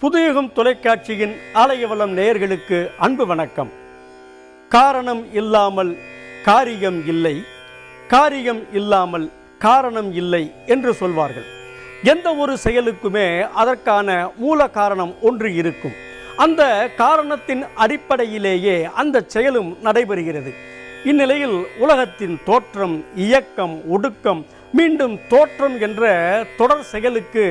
புதுயுகம் தொலைக்காட்சியின் ஆலயவளம் நேயர்களுக்கு அன்பு வணக்கம். காரணம் இல்லாமல் காரியம் இல்லை, காரியம் இல்லாமல் காரணம் இல்லை என்று சொல்வார்கள். எந்த ஒரு செயலுக்குமே அதற்கான மூல காரணம் ஒன்று இருக்கும். அந்த காரணத்தின் அடிப்படையிலேயே அந்த செயலும் நடைபெறுகிறது. இந்நிலையில் உலகத்தின் தோற்றம், இயக்கம், ஒடுக்கம், மீண்டும் தோற்றம் என்ற தொடர் செயலுக்கு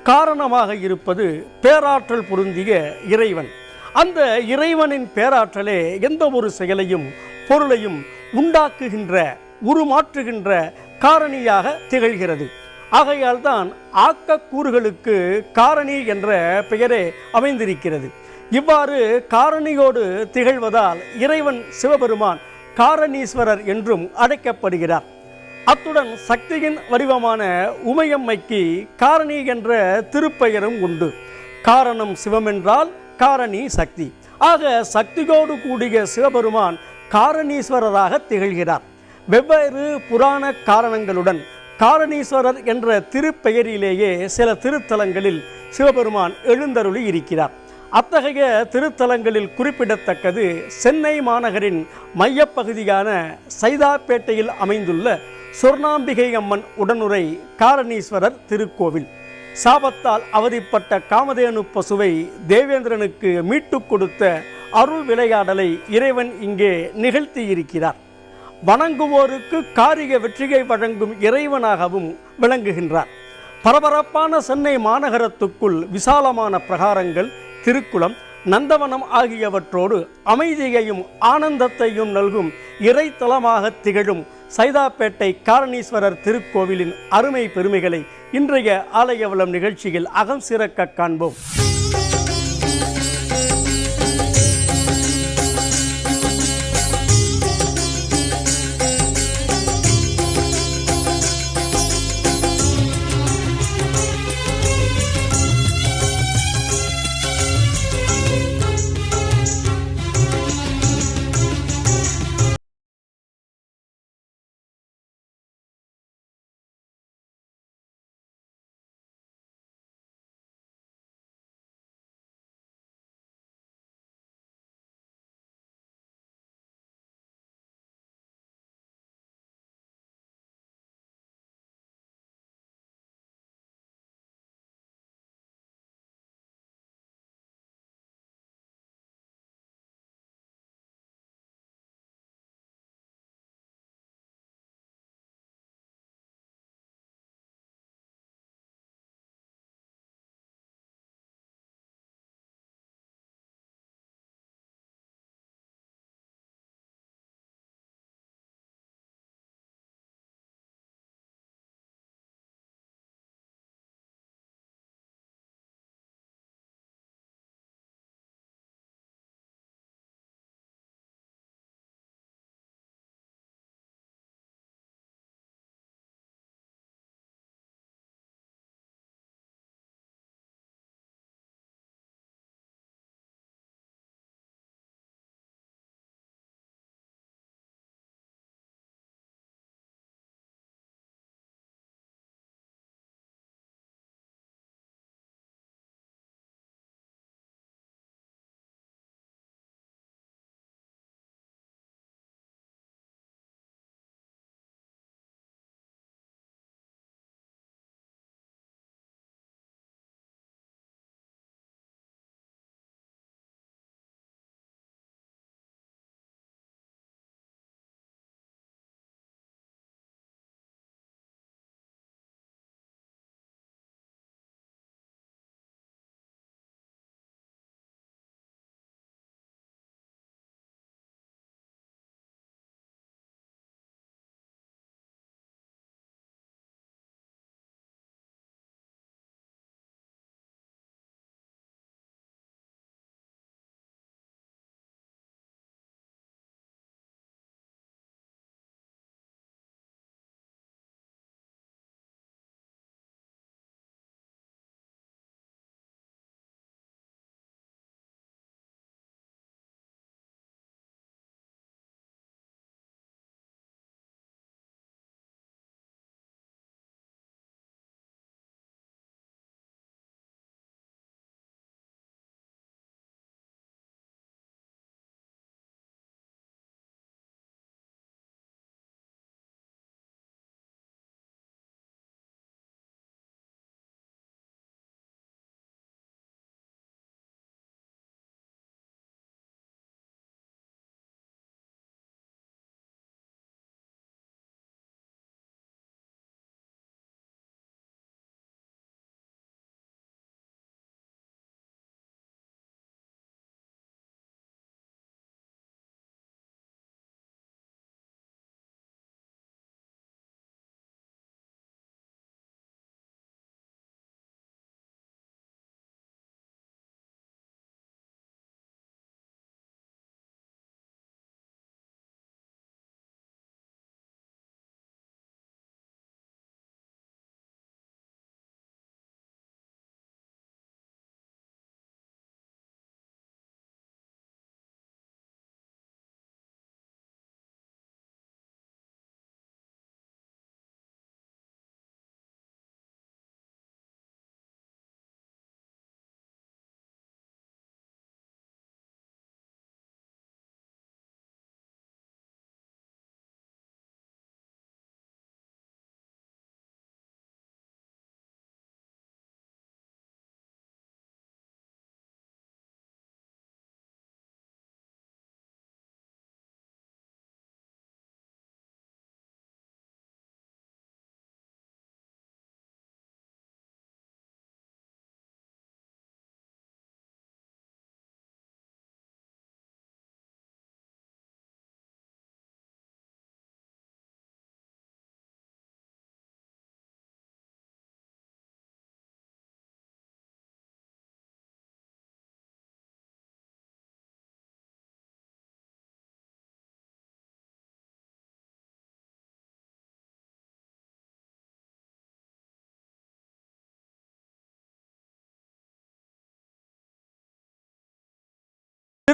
காரணமாக இருப்பது பேராற்றல் பொருந்திய இறைவன். அந்த இறைவனின் பேராற்றலே எந்த ஒரு செயலையும் பொருளையும் உண்டாக்குகின்ற, உருமாற்றுகின்ற காரணியாக திகழ்கிறது. ஆகையால் தான் ஆக்கக்கூறுகளுக்கு காரணி என்ற பெயரே அமைந்திருக்கிறது. இவ்வாறு காரணியோடு திகழ்வதால் இறைவன் சிவபெருமான் காரணீஸ்வரர் என்றும் அழைக்கப்படுகிறார். அத்துடன் சக்தியின் வடிவமான உமையம்மைக்கு காரணி என்ற திருப்பெயரும் உண்டு. காரணம் சிவமென்றால் காரணி சக்தி. ஆக சக்தியோடு கூடிய சிவபெருமான் காரணீஸ்வரராக திகழ்கிறார். வெவ்வேறு புராண காரணங்களுடன் காரணீஸ்வரர் என்ற திருப்பெயரிலேயே சில திருத்தலங்களில் சிவபெருமான் எழுந்தருளி இருக்கிறார். அத்தகைய திருத்தலங்களில் குறிப்பிடத்தக்கது சென்னை மாநகரின் மையப்பகுதியான சைதாப்பேட்டையில் அமைந்துள்ள சொர்ணாம்பிகை அம்மன் உடனுரை காரணீஸ்வரர் திருக்கோவில். சாபத்தால் அவதிப்பட்ட காமதேனு பசுவை தேவேந்திரனுக்கு மீட்டு கொடுத்த அருள் விளையாடலை இறைவன் இங்கே நிகழ்த்தியிருக்கிறார். வணங்குவோருக்கு காரிய வெற்றியை வழங்கும் இறைவனாகவும் விளங்குகின்றார். பரபரப்பான சென்னை மாநகரத்துக்குள் விசாலமான பிரகாரங்கள், திருக்குளம், நந்தவனம் ஆகியவற்றோடு அமைதியையும் ஆனந்தத்தையும் நல்கும் இறைத்தலமாக திகழும் சைதாப்பேட்டை காரணீஸ்வரர் திருக்கோவிலின் அருமை பெருமைகளை இன்றைய ஆலயவளம் நிகழ்ச்சியில் அகம் சிறக்க காண்போம்.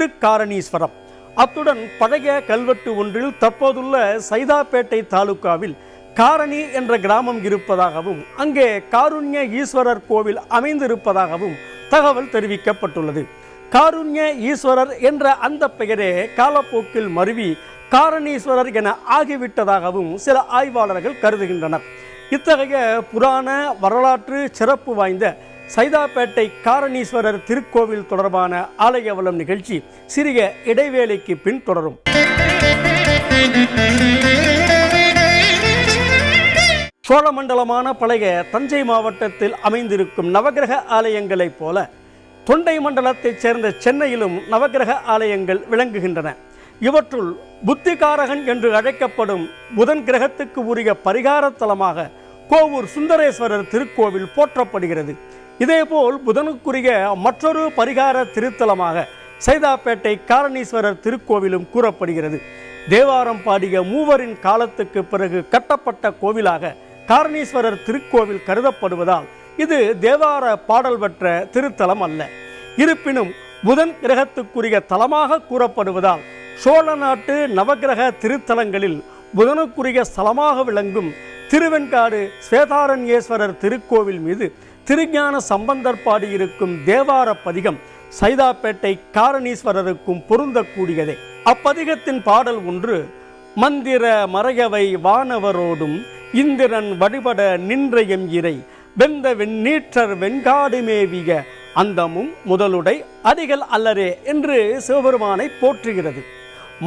திருக்காரணீஸ்வரம். அத்துடன் பழைய கல்வெட்டு ஒன்றில் தற்போதுள்ள சைதாப்பேட்டை தாலுகாவில் காரணி என்ற கிராமம் இருப்பதாகவும் அங்கே காருண்ய ஈஸ்வரர் கோவில் அமைந்திருப்பதாகவும் தகவல் தெரிவிக்கப்பட்டுள்ளது. காருண்ய ஈஸ்வரர் என்ற அந்த பெயரே காலப்போக்கில் மருவி காரணீஸ்வரர் என ஆகிவிட்டதாகவும் சில ஆய்வாளர்கள் கருதுகின்றனர். இத்தகைய புராண வரலாற்று சிறப்பு வாய்ந்த சைதாப்பேட்டை காரணீஸ்வரர் திருக்கோவில் தொடர்பான ஆலயவலம் நிகழ்ச்சி சிறிய இடைவேளைக்கு பின் தொடரும். சோழமண்டலமான பழைய தஞ்சை மாவட்டத்தில் அமைந்திருக்கும் நவகிரக ஆலயங்களைப் போல தொண்டை மண்டலத்தைச் சேர்ந்த சென்னையிலும் நவகிரக ஆலயங்கள் விளங்குகின்றன. இவற்றுள் புத்திகாரகன் என்று அழைக்கப்படும் புதன் கிரகத்துக்கு உரிய பரிகார தலமாக கோவூர் சுந்தரேஸ்வரர் திருக்கோவில் போற்றப்படுகிறது. இதேபோல் புதனுக்குரிய மற்றொரு பரிகார திருத்தலமாக சைதாப்பேட்டை காரணீஸ்வரர் திருக்கோவிலும் கூறப்படுகிறது. தேவாரம் பாடிய மூவரின் காலத்துக்கு பிறகு கட்டப்பட்ட கோவிலாக காரணீஸ்வரர் திருக்கோவில் கருதப்படுவதால் இது தேவார பாடல் பெற்ற திருத்தலம் அல்ல. இருப்பினும் புதன் கிரகத்துக்குரிய தலமாக கூறப்படுவதால் சோழ நாட்டு நவகிரக திருத்தலங்களில் புதனுக்குரிய ஸ்தலமாக விளங்கும் திருவெண்காடு ஸ்வேதாரண்யேஸ்வரர் திருக்கோவில் மீது திருஞான சம்பந்தர் பாடியிருக்கும் தேவார பதிகம் சைதாப்பேட்டை காரணீஸ்வரருக்கும் பொருந்தக்கூடியதே. அப்பதிகத்தின் பாடல் ஒன்று: மந்திர மறையவை வானவரோடும் இந்திரன் வழிபட நின்ற எம் இறை வெந்த வெண்ணீற்றர் வெண்காடு மேவிய அந்தமும் முதலுடை அடிகள் அல்லரே என்று சிவபெருமானை போற்றுகிறது.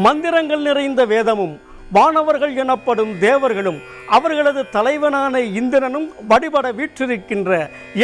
மந்திரங்கள் நிறைந்த வேதமும் வானவர்கள் எனப்படும் தேவர்களும் அவர்களது தலைவனான இந்திரனும் வழிபட வீற்றிருக்கின்ற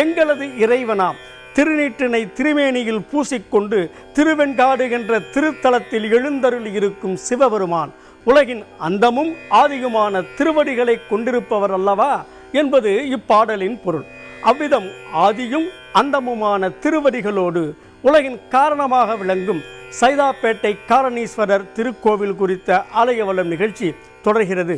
எங்களது இறைவனாம் திருநீற்றினை திருமேனியில் பூசிக்கொண்டு திருவெண்காடு என்ற திருத்தலத்தில் எழுந்தருள் இருக்கும் சிவபெருமான் உலகின் அந்தமும் ஆதியுமான திருவடிகளை கொண்டிருப்பவர் அல்லவா என்பது இப்பாடலின் பொருள். அவ்விதம் ஆதியும் அந்தமுமான திருவடிகளோடு உலகின் காரணமாக விளங்கும் சைதாப்பேட்டை காரணீஸ்வரர் திருக்கோவில் குறித்த ஆலயவலம் நிகழ்ச்சி தொடர்கிறது.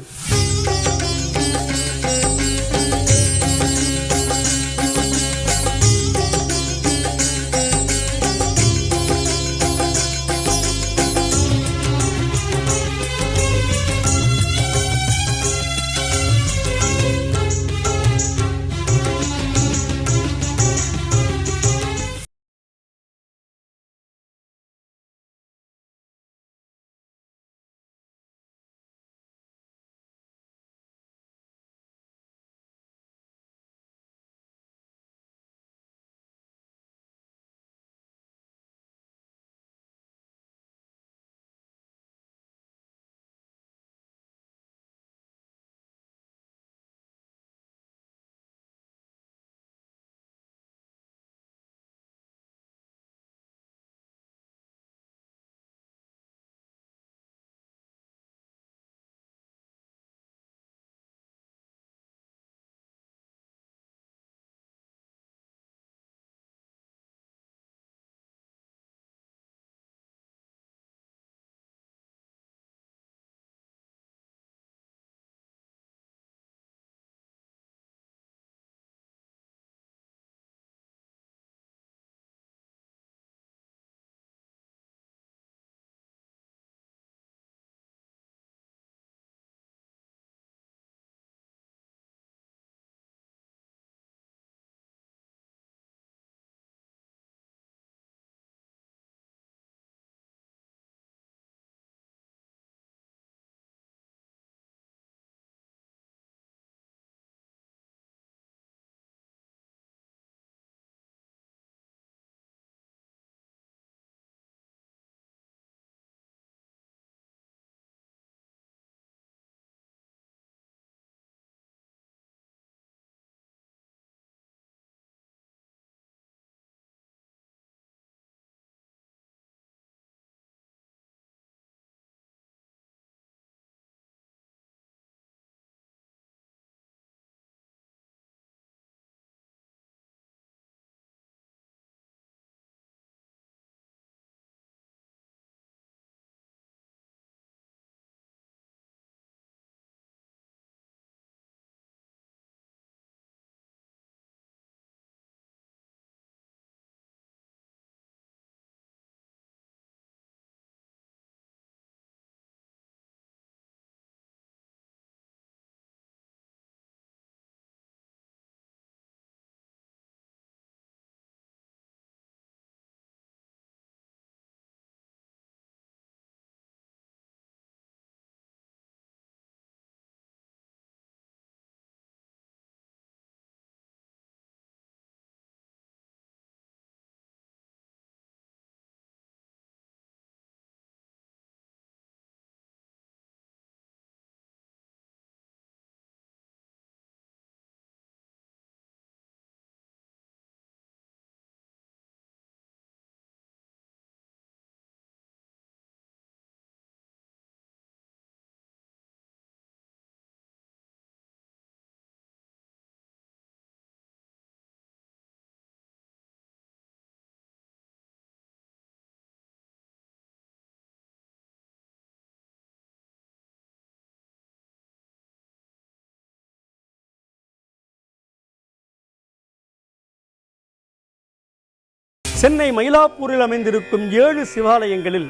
சென்னை மயிலாப்பூரில் அமைந்திருக்கும் 7 சிவாலயங்களில்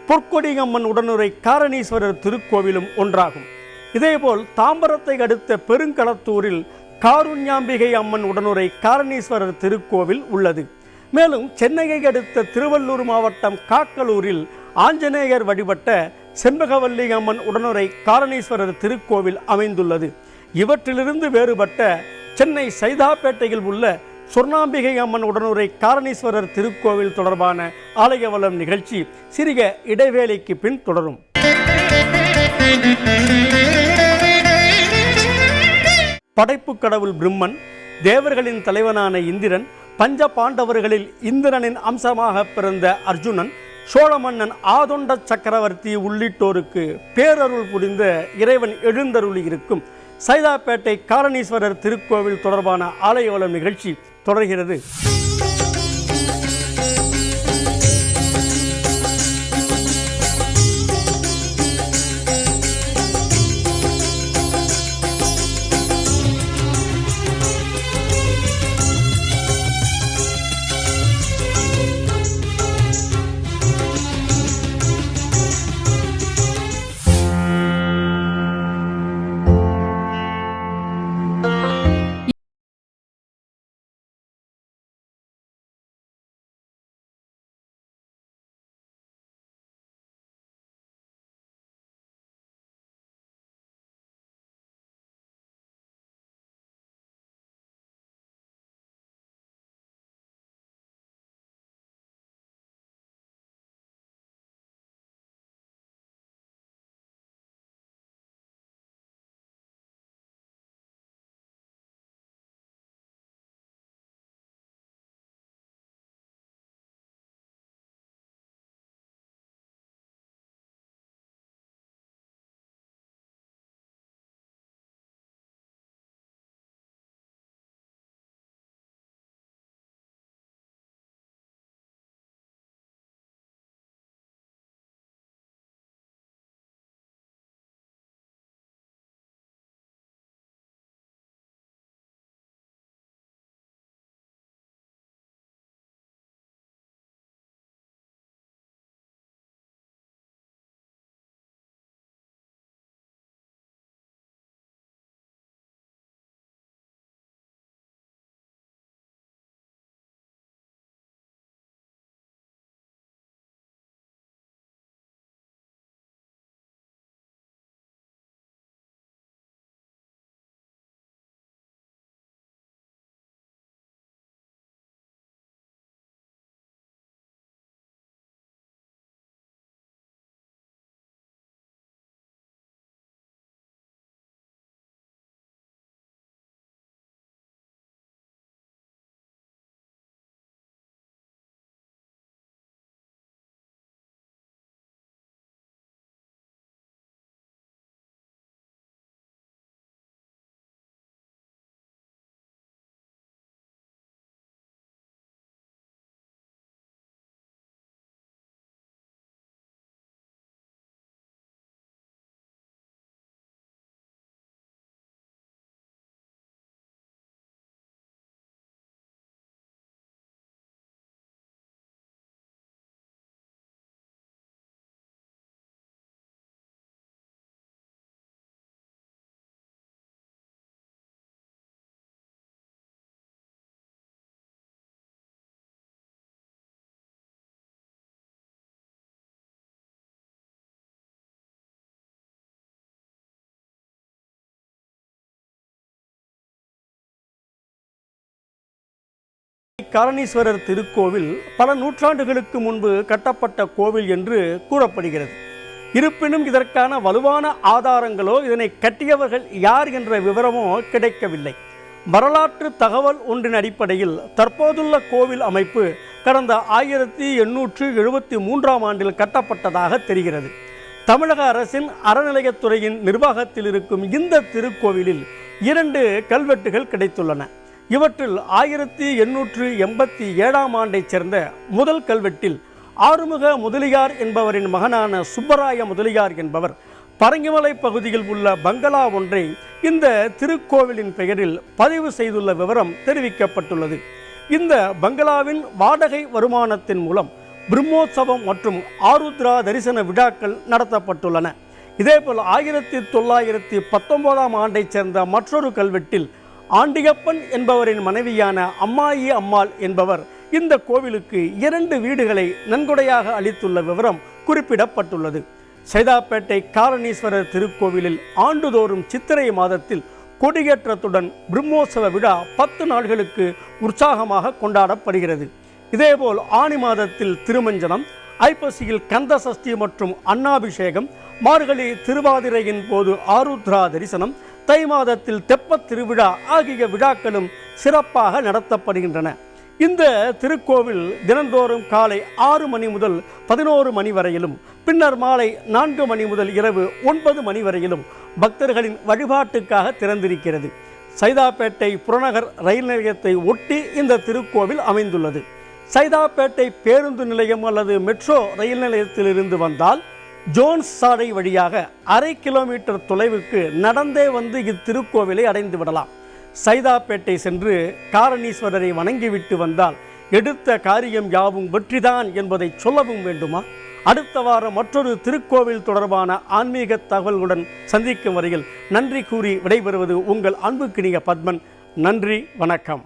பொற்கொடியம்மன் உடனுரை காரணீஸ்வரர் திருக்கோவிலும் ஒன்றாகும். இதேபோல் தாம்பரத்தை அடுத்த பெருங்களத்தூரில் காருண்யாம்பிகை அம்மன் உடனுரை காரணீஸ்வரர் திருக்கோவில் உள்ளது. மேலும் சென்னையை அடுத்த திருவள்ளூர் மாவட்டம் காக்கலூரில் ஆஞ்சநேயர் வழிபட்ட செண்பகவல்லி அம்மன் உடனுரை காரணீஸ்வரர் திருக்கோவில் அமைந்துள்ளது. இவற்றிலிருந்து வேறுபட்ட சென்னை சைதாப்பேட்டையில் உள்ள சொர்ணாம்பிகை அம்மன் உடனுரை காரணீஸ்வரர் திருக்கோவில் தொடர்பான ஆலயவலம் நிகழ்ச்சி சிறிய இடைவேளைக்கு பின் தொடரும். படைப்பு கடவுள் பிரம்மன், தேவர்களின் தலைவனான இந்திரன், பஞ்ச பாண்டவர்களில் இந்திரனின் அம்சமாக பிறந்த அர்ஜுனன், சோழ மன்னன் ஆதொண்ட சக்கரவர்த்தி உள்ளிட்டோருக்கு பேரருள் புரிந்த இறைவன் எழுந்தருளி இருக்கும் சைதாப்பேட்டை காரணீஸ்வரர் திருக்கோவில் தொடர்பான ஆலயவலம் நிகழ்ச்சி தொடர்கிறது. காரணீஸ்வரர் திருக்கோவில் பல நூற்றாண்டுகளுக்கு முன்பு கட்டப்பட்ட கோவில் என்று கூறப்படுகிறது. இருப்பினும் இதற்கான வலுவான ஆதாரங்களோ இதனை கட்டியவர்கள் யார் என்ற விவரமோ கிடைக்கவில்லை. வரலாற்று தகவல் ஒன்றின் அடிப்படையில் தற்போதுள்ள கோவில் அமைப்பு கடந்த 1873ஆம் ஆண்டில் கட்டப்பட்டதாக தெரிகிறது. தமிழக அரசின் அறநிலையத்துறையின் நிர்வாகத்தில் இருக்கும் இந்த திருக்கோவிலில் 2 கல்வெட்டுகள் கிடைத்துள்ளன. இவற்றில் 1887ஆம் ஆண்டைச் சேர்ந்த முதல் கல்வெட்டில் ஆறுமுக முதலியார் என்பவரின் மகனான சுப்பராய முதலியார் என்பவர் பரங்கிமலை பகுதியில் உள்ள பங்களா ஒன்றை இந்த திருக்கோவிலின் பெயரில் பதிவு செய்துள்ள விவரம் தெரிவிக்கப்பட்டுள்ளது. இந்த பங்களாவின் வாடகை வருமானத்தின் மூலம் பிரம்மோற்சவம் மற்றும் ஆருத்ரா தரிசன விழாக்கள் நடத்தப்பட்டுள்ளன. இதேபோல் 1919ஆம் ஆண்டைச் சேர்ந்த மற்றொரு கல்வெட்டில் ஆண்டியப்பன் என்பவரின் மனைவியான அம்மாயி அம்மாள் என்பவர் இந்த கோவிலுக்கு 2 வீடுகளை நன்கொடையாக அளித்துள்ள விவரம் குறிப்பிடப்பட்டுள்ளது. சைதாப்பேட்டை காரணீஸ்வரர் திருக்கோவிலில் ஆண்டுதோறும் சித்திரை மாதத்தில் கொடியேற்றத்துடன் பிரம்மோற்சவ விழா 10 நாட்களுக்கு உற்சாகமாக கொண்டாடப்படுகிறது. இதேபோல் ஆனி மாதத்தில் திருமஞ்சனம், ஐப்பசியில் கந்த சஷ்டி மற்றும் அன்னாபிஷேகம், மார்கழி திருவாதிரையின் போது ஆருத்ரா தரிசனம், தை மாதத்தில் தெப்பத் திருவிழா ஆகிய விழாக்களும் சிறப்பாக நடத்தப்படுகின்றன. இந்த திருக்கோவில் தினந்தோறும் காலை 6 மணி முதல் 11 மணி வரையிலும், பின்னர் மாலை 4 மணி முதல் இரவு 9 மணி வரையிலும் பக்தர்களின் வழிபாட்டுக்காக திறந்திருக்கிறது. சைதாப்பேட்டை புறநகர் ரயில் நிலையத்தை ஒட்டி இந்த திருக்கோவில் அமைந்துள்ளது. சைதாப்பேட்டை பேருந்து நிலையம் அல்லது மெட்ரோ ரயில் நிலையத்திலிருந்து வந்தால் ஜோன்ஸ் சாலை வழியாக 1/2 கிலோமீட்டர் தொலைவுக்கு நடந்தே வந்து இத்திருக்கோவிலை அடைந்து விடலாம். சைதாப்பேட்டை சென்று காரணீஸ்வரரை வணங்கிவிட்டு வந்தால் எடுத்த காரியம் யாவும் வெற்றிதான் என்பதை சொல்லவும் வேண்டுமா? அடுத்த வாரம் மற்றொரு திருக்கோவில் தொடர்பான ஆன்மீக தகவல்களுடன் சந்திக்கும் வரையில் நன்றி கூறி விடைபெறுவது உங்கள் அன்புக்கினிய பத்மன். நன்றி, வணக்கம்.